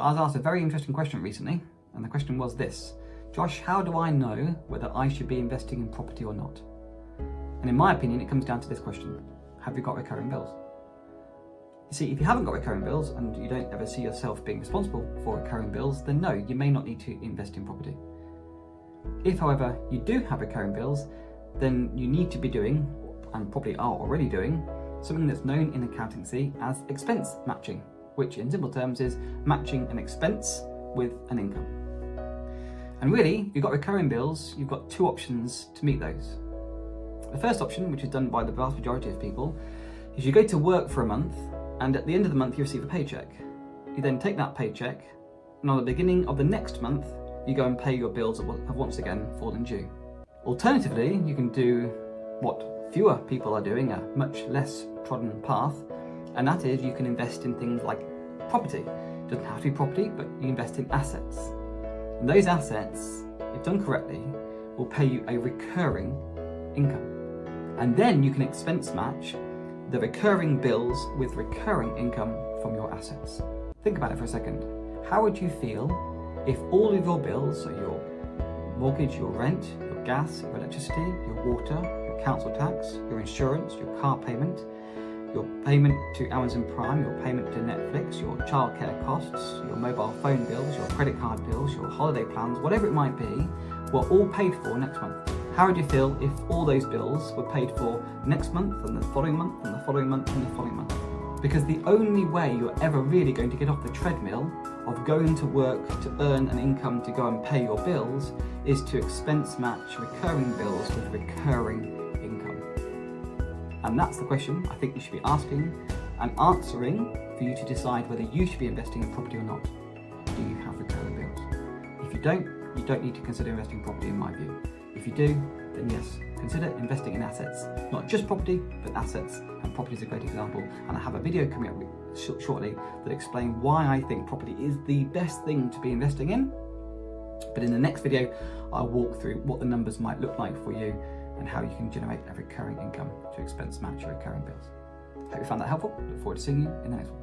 So I was asked a very interesting question recently, and the question was this: Josh, how do I know whether I should be investing in property or not? And in my opinion, it comes down to this question: have you got recurring bills? You see, if you haven't got recurring bills and you don't ever see yourself being responsible for recurring bills, then no, you may not need to invest in property. If, however, you do have recurring bills, then you need to be doing, and probably are already doing, something that's known in accountancy as expense matching, which in simple terms is matching an expense with an income. And really, if you've got recurring bills, you've got two options to meet those. The first option, which is done by the vast majority of people, is you go to work for a month, and at the end of the month you receive a paycheck. You then take that paycheck, and on the beginning of the next month, you go and pay your bills that have once again fallen due. Alternatively, you can do what fewer people are doing, a much less trodden path, and that is you can invest in things like property. It doesn't have to be property, but you invest in assets. And those assets, if done correctly, will pay you a recurring income. And then you can expense match the recurring bills with recurring income from your assets. Think about it for a second. How would you feel if all of your bills, so your mortgage, your rent, your gas, your electricity, your water, your council tax, your insurance, your car payment, your payment to Amazon Prime, your payment to Netflix, your childcare costs, your mobile phone bills, your credit card bills, your holiday plans, whatever it might be, were all paid for next month? How would you feel if all those bills were paid for next month and the following month and the following month and the following month? Because the only way you're ever really going to get off the treadmill of going to work to earn an income to go and pay your bills is to expense match recurring bills with recurring income. And that's the question I think you should be asking and answering for you to decide whether you should be investing in property or not. Do you have recurring bills? If you don't need to consider investing in property in my view. If you do, then yes, consider investing in assets. Not just property, but assets, and property is a great example. And I have a video coming up shortly that explains why I think property is the best thing to be investing in. But in the next video, I'll walk through what the numbers might look like for you and how you can generate a recurring income to expense match your recurring bills. Hope you found that helpful. Look forward to seeing you in the next one.